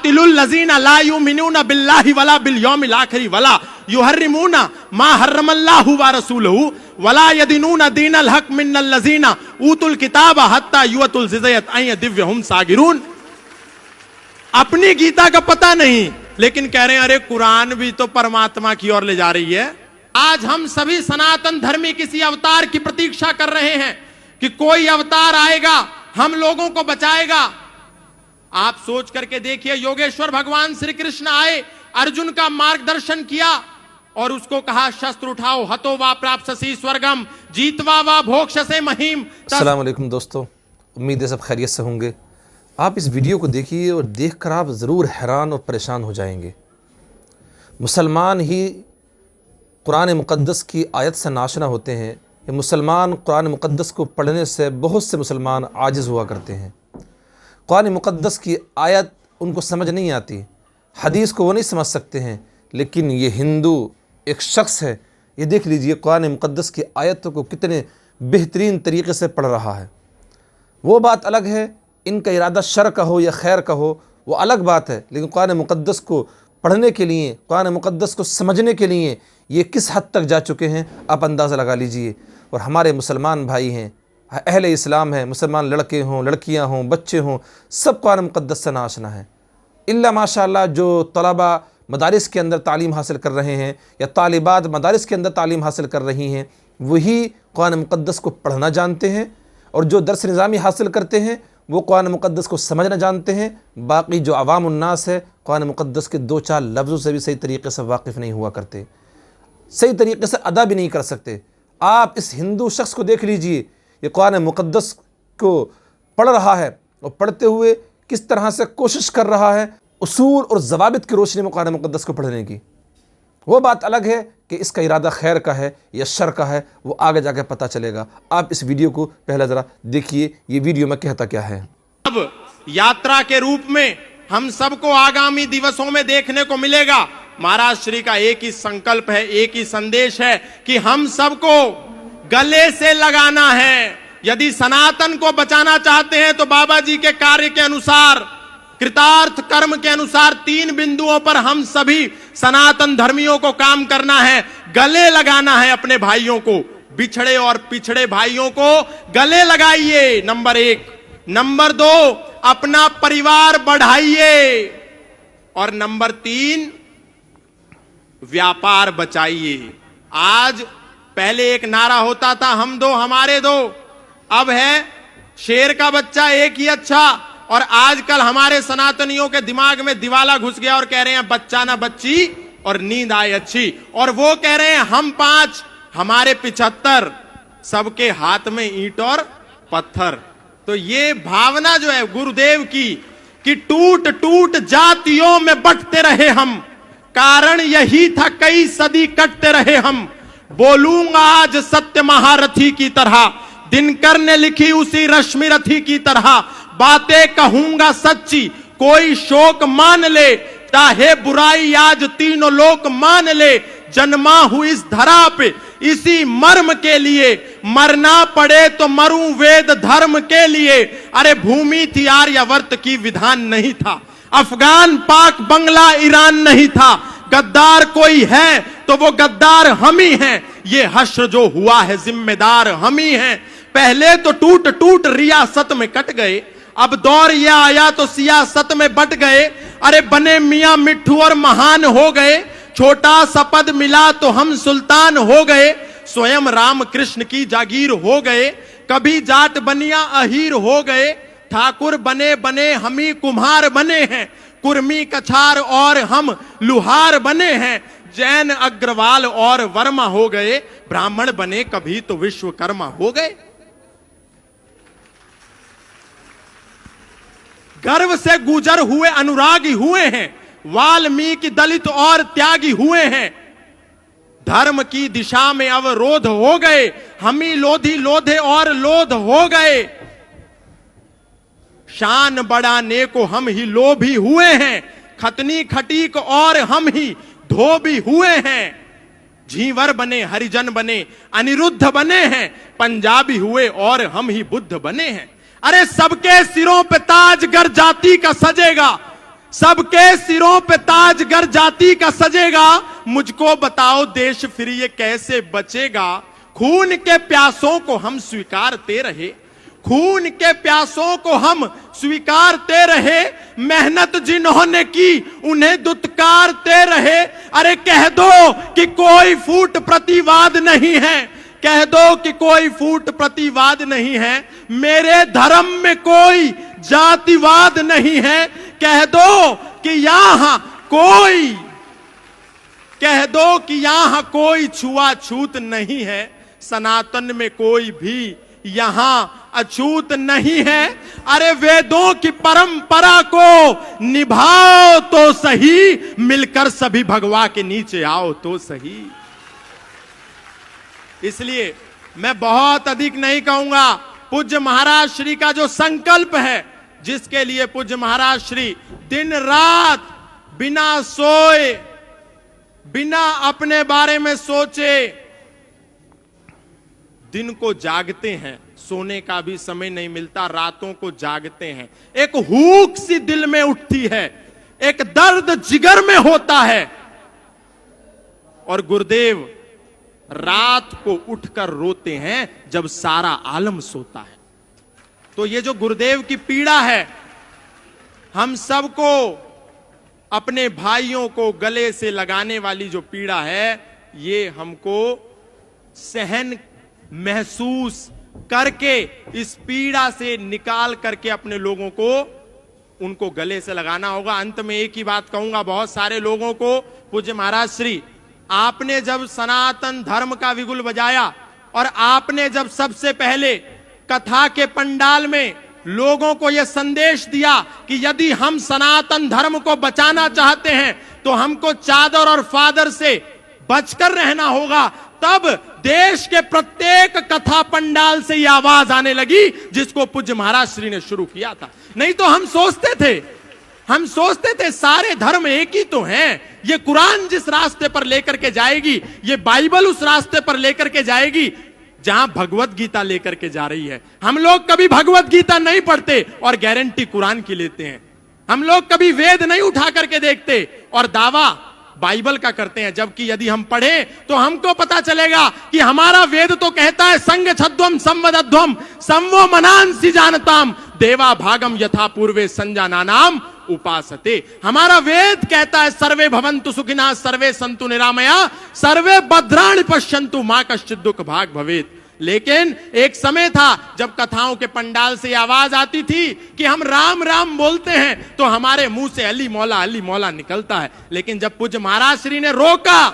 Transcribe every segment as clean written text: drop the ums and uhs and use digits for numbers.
कातिलुल लजीना ला युमिनूना बिल्लाहि वला बिल यौमिल आखिर वला युहर्रिमूना मा हर्रमल्लाहु व रसूलुहु वला यदीनूना दीनल हक मिनल लजीना ऊतुल किताब हत्ता युअतुल जिज़यत अन दिव्यहुम सागिरून। अपनी गीता का पता नहीं, लेकिन कह रहे हैं अरे कुरान भी तो परमात्मा की ओर ले जा रही है। आज हम सभी सनातन धर्मी किसी अवतार की प्रतीक्षा कर रहे हैं कि कोई अवतार आएगा, हम लोगों को बचाएगा। आप सोच करके देखिए, योगेश्वर भगवान श्री कृष्ण आए, अर्जुन का मार्गदर्शन किया और उसको कहा शस्त्र उठाओ, हतो वा प्राप्स्यसि स्वर्गम जीतवा वा भोक्ष्यसे महीम। अस्सलाम वालेकुम दोस्तों, उम्मीद है सब खैरियत से होंगे। आप इस वीडियो को देखिए और देखकर आप ज़रूर हैरान और परेशान हो जाएंगे। मुसलमान ही कुरान मुक़द्दस की आयत से नाशना होते हैं। ये मुसलमान कुरान मुक़द्दस को पढ़ने से बहुत से मुसलमान आजिज़ हुआ करते हैं। कुरान मुक़द्दस की आयत उनको समझ नहीं आती, हदीस को वो नहीं समझ सकते हैं, लेकिन ये हिंदू एक शख्स है, ये देख लीजिए कुरान मुक़द्दस की आयतों को कितने बेहतरीन तरीके से पढ़ रहा है। वो बात अलग है, इनका इरादा शर का हो या खैर का हो, वो अलग बात है, लेकिन कुरान मुक़द्दस को पढ़ने के लिए, कुरान मुक़द्दस को समझने के लिए ये किस हद तक जा चुके हैं आप अंदाज़ा लगा लीजिए। और हमारे मुसलमान भाई हैं, अहले इस्लाम हैं, मुसलमान लड़के हों, लड़कियां हों, बच्चे हों, सब कुरान मुक़द्दस से नाशना है। इल्ला माशाअल्लाह जो तलबा मदारिस के अंदर तालीम हासिल कर रहे हैं या तालिबात मदारिस के अंदर तालीम हासिल कर रही हैं, वही कुरान मुक़द्दस को पढ़ना जानते हैं, और जो दर्स निज़ामी हासिल करते हैं वो कुरान मुक़द्दस को समझना जानते हैं। बाकी जो अवाम उन्नास है कुरान मुक़द्दस के दो चार लफ्ज़ों से भी सही तरीके से वाकिफ़ नहीं हुआ करते, सही तरीके से अदा भी नहीं कर सकते। आप इस हिंदू शख्स को देख लीजिए, ये कुरान मुक़द्दस को पढ़ रहा है और पढ़ते हुए किस तरह से कोशिश कर रहा है उसूल और ज़वाबित की रोशनी में कुरान मुक़द्दस को पढ़ने की। वो बात अलग है कि इसका इरादा खैर का है या शर का है, वो आगे जाकर पता चलेगा। आप इस वीडियो को पहले ज़रा देखिए, ये वीडियो में कहता क्या है। अब यात्रा के रूप में हम सबको आगामी दिवसों में देखने को मिलेगा। महाराज श्री का एक ही संकल्प है, एक ही संदेश है कि हम सबको गले से लगाना है। यदि सनातन को बचाना चाहते हैं तो बाबा जी के कार्य के अनुसार, कृतार्थ कर्म के अनुसार 3 बिंदुओं पर हम सभी सनातन धर्मियों को काम करना है। गले लगाना है अपने भाइयों को, बिछड़े और पिछड़े भाइयों को गले लगाइए, नंबर 1। नंबर 2, अपना परिवार बढ़ाइए, और नंबर 3, व्यापार बचाइए। आज पहले एक नारा होता था, हम दो हमारे दो, अब है शेर का बच्चा एक ही अच्छा। और आजकल हमारे सनातनियों के दिमाग में दिवाला घुस गया और कह रहे हैं बच्चा ना बच्ची और नींद आए अच्छी, और वो कह रहे हैं हम 5 हमारे 75, सबके हाथ में ईंट और पत्थर। तो ये भावना जो है गुरुदेव की कि टूट टूट जातियों में बंटते रहे हम, कारण यही था कई सदी कटते रहे हम। बोलूंगा आज सत्य महारथी की तरह, दिनकर ने लिखी उसी रश्मि रथी की तरह, बातें कहूंगा सच्ची कोई शोक मान ले, चाहे बुराई आज तीनों लोक मान ले। जन्मा हूं इस धरा पे इसी मर्म के लिए, मरना पड़े तो मरूं वेद धर्म के लिए। अरे भूमि थी आर्यावर्त की, विधान नहीं था, अफगान पाक बंगला ईरान नहीं था। गद्दार कोई है तो वो गद्दार हम ही हैं, ये हश्र जो हुआ है जिम्मेदार हम ही हैं। पहले तो टूट टूट रियासत में कट गए, अब दौर यह आया तो सियासत में बट गए। अरे बने मियां मिट्ठू और महान हो गए, छोटा सा पद मिला तो हम सुल्तान हो गए। स्वयं राम कृष्ण की जागीर हो गए, कभी जाट बनिया अहीर हो गए। ठाकुर बने बने हम ही कुम्हार बने हैं, कुर्मी कछार और हम लुहार बने हैं। जैन अग्रवाल और वर्मा हो गए, ब्राह्मण बने कभी तो विश्वकर्मा हो गए। गर्व से गुजर हुए अनुरागी हुए हैं, वाल्मीकि दलित और त्यागी हुए हैं। धर्म की दिशा में अवरोध हो गए, हम ही लोधी लोधे और लोध हो गए। शान बढ़ाने को हम ही लोभी हुए हैं, खतनी खटीक और हम ही धोबी हुए हैं। झींवर बने हरिजन बने अनिरुद्ध बने हैं, पंजाबी हुए और हम ही बुद्ध बने हैं। अरे सबके सिरों पे ताज गर जाति का सजेगा, सबके सिरों पे ताज गर जाति का सजेगा, मुझको बताओ देश फिर ये कैसे बचेगा। खून के प्यासों को हम स्वीकारते रहे, खून के प्यासों को हम स्वीकारते रहे, मेहनत जिन्होंने की उन्हें दुत्कारते रहे। अरे कह दो कि कोई फूट प्रतिवाद नहीं है, कह दो कि कोई फूट प्रतिवाद नहीं है, मेरे धर्म में कोई जातिवाद नहीं है। कह दो कि यहां कोई, कह दो कि यहां कोई छुआछूत नहीं है, सनातन में कोई भी यहां अछूत नहीं है। अरे वेदों की परंपरा को निभाओ तो सही, मिलकर सभी भगवा के नीचे आओ तो सही। इसलिए मैं बहुत अधिक नहीं कहूंगा, पूज्य महाराज श्री का जो संकल्प है, जिसके लिए पूज्य महाराज श्री दिन रात बिना सोए, बिना अपने बारे में सोचे दिन को जागते हैं, सोने का भी समय नहीं मिलता, रातों को जागते हैं। एक हूक सी दिल में उठती है, एक दर्द जिगर में होता है, और गुरुदेव रात को उठकर रोते हैं जब सारा आलम सोता है। तो ये जो गुरुदेव की पीड़ा है, हम सबको, अपने भाइयों को गले से लगाने वाली जो पीड़ा है, ये हमको सहन महसूस करके इस पीड़ा से निकाल करके अपने लोगों को, उनको गले से लगाना होगा। अंत में एक ही बात कहूंगा बहुत सारे लोगों को, पूज्य महाराज श्री, आपने जब सनातन धर्म का विगुल बजाया और आपने जब सबसे पहले कथा के पंडाल में लोगों को यह संदेश दिया कि यदि हम सनातन धर्म को बचाना चाहते हैं तो हमको चादर और फादर से बचकर रहना होगा, तब देश के प्रत्येक कथा पंडाल से यह आवाज आने लगी जिसको पूज्य महाराज श्री ने शुरू किया था। नहीं तो हम सोचते थे सारे धर्म एक ही तो हैं, ये कुरान जिस रास्ते पर लेकर के जाएगी, ये बाइबल उस रास्ते पर लेकर के जाएगी जहां भगवत गीता लेकर के जा रही है। हम लोग कभी भगवत गीता नहीं पढ़ते और गारंटी कुरान की लेते हैं। हम लोग कभी वेद नहीं उठा करके देखते और दावा बाइबल का करते हैं, जबकि यदि हम पढ़ें तो हमको पता चलेगा कि हमारा वेद तो कहता है संग छद्वम संवदध्वम संवो मनांसि जानताम देवा भागम यथा पूर्वे संजानानाम उपासते। हमारा वेद कहता है सर्वे भवन्तु सुखिनः सर्वे सन्तु निरामया सर्वे भद्राणि पश्यन्तु मा कश्चित् दुःख भाग भवेत्। लेकिन एक समय था जब कथाओं के पंडाल से आवाज आती थी कि हम राम राम बोलते हैं तो हमारे मुंह से अली मौला निकलता है। लेकिन जब पूज्य महाराज श्री ने रोका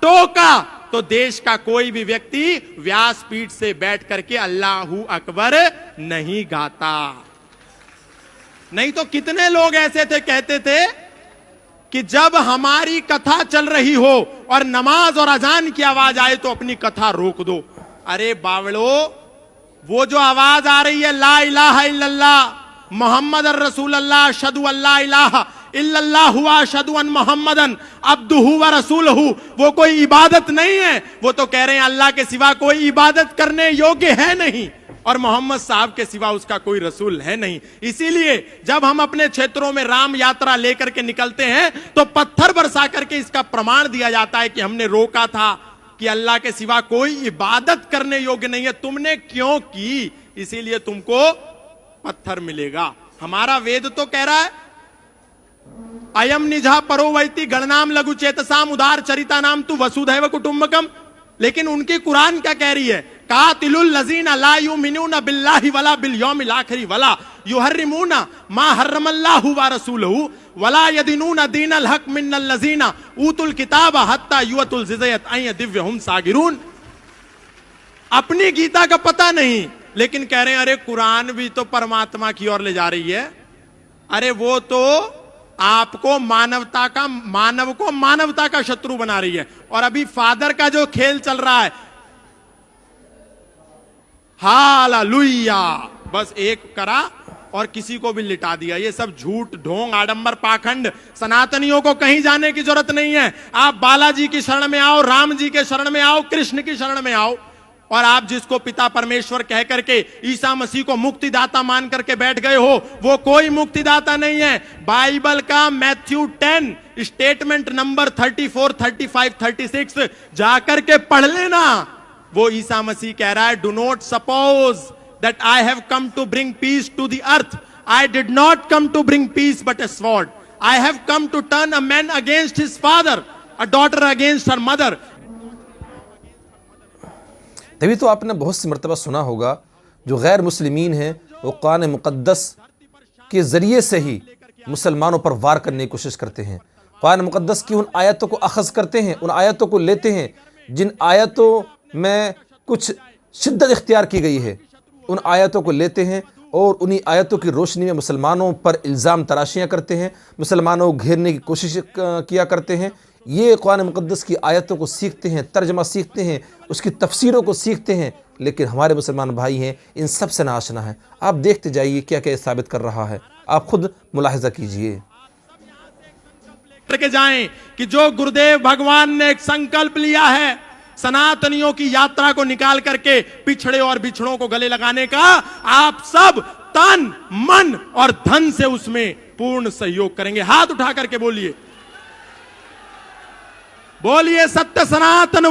टोका तो देश का कोई भी व्यक्ति व्यासपीठ से बैठ करके अल्लाहू अकबर नहीं गाता। नहीं तो कितने लोग ऐसे थे, कहते थे कि जब हमारी कथा चल रही हो और नमाज और अजान की आवाज आए तो अपनी कथा रोक दो। अरे बावड़ो, वो जो आवाज आ रही है ला इलाहा इल्लल्लाह मोहम्मद रसूलुल्लाह अशहदु अल्ला इलाहा इल्लल्लाह हुआ अशहदु अन मोहम्मदन अब्दुहु व रसूलहु, वो कोई इबादत नहीं है। वो तो कह रहे हैं अल्लाह के सिवा कोई इबादत करने योग्य है नहीं और मोहम्मद साहब के सिवा उसका कोई रसूल है नहीं। इसीलिए जब हम अपने क्षेत्रों में राम यात्रा लेकर के निकलते हैं तो पत्थर बरसा करके इसका प्रमाण दिया जाता है कि हमने रोका था कि अल्लाह के सिवा कोई इबादत करने योग्य नहीं है, तुमने क्यों की, इसीलिए तुमको पत्थर मिलेगा। हमारा वेद तो कह रहा है अयम निजा परो वैति गणनाम लघु चेतसाम उदार चरिता नाम तु वसुधैव कुटुंबकम। लेकिन उनकी कुरान क्या कह रही है, कातिलुल लजीना ला युमिनूना बिल्लाहि वला बिल यौमिल आखिर वला युहर्रिमूना मा हर्रमल्लाहु व रसूलहु वला यदीनूना दीनल हक मिनल लजीना ऊतुल किताब हत्ता युअतुल जिज़यत अय दिव्यहुम सागिरून। अपनी गीता का पता नहीं, लेकिन कह रहे हैं अरे कुरान भी तो परमात्मा की ओर ले जा रही है। अरे वो तो आपको मानव को मानवता का शत्रु बना रही है। और अभी फादर का जो खेल चल रहा है, हालेलुया, बस एक करा और किसी को भी लिटा दिया। ये सब झूठ ढोंग आडंबर पाखंड, सनातनियों को कहीं जाने की जरूरत नहीं है। आप बालाजी की शरण में आओ, राम जी के शरण में आओ, कृष्ण की शरण में आओ, और आप जिसको पिता परमेश्वर कह करके ईसा मसीह को मुक्तिदाता मान करके बैठ गए हो, वो कोई मुक्तिदाता नहीं है। बाइबल का मैथ्यू 10 स्टेटमेंट नंबर 34, 35, 36 जाकर के पढ़ लेना। वो ईसा मसीह कह रहा है, do not suppose that I have come to bring peace to the earth, I did not come to bring peace but a sword, I have come to turn a man against his father, a daughter against her mother. तभी तो आपने बहुत सी मरतबा सुना होगा जो गैर मुस्लिमीन हैं वो कुरान मुक़द्दस के ज़रिए से ही मुसलमानों पर वार करने की कोशिश करते हैं। कुरान मुक़द्दस की उन आयतों को अख़ज़ करते हैं, उन आयतों को लेते हैं जिन आयतों में कुछ शिद्दत इख्तियार की गई है, उन आयतों को लेते हैं और उन्हीं आयतों की रोशनी में मुसलमानों पर इल्ज़ाम तराशियाँ करते हैं, मुसलमानों को घेरने की कोशिश किया करते हैं। ये कुरान मुक़द्दस की आयतों को सीखते हैं, तर्जमा सीखते हैं, उसकी तफसीरों को सीखते हैं, लेकिन हमारे मुसलमान भाई हैं इन सब से नाआशना है। आप देखते जाइए क्या क्या साबित कर रहा है, आप खुद मुलाहिजा कीजिए। करके जाएं कि जो गुरुदेव भगवान ने एक संकल्प लिया है सनातनियों की यात्रा को निकाल करके पिछड़े और बिछड़ों को गले लगाने का, आप सब तन मन और धन से उसमें पूर्ण सहयोग करेंगे। हाथ उठा करके बोलिए, बोलिए सत्य सनातन।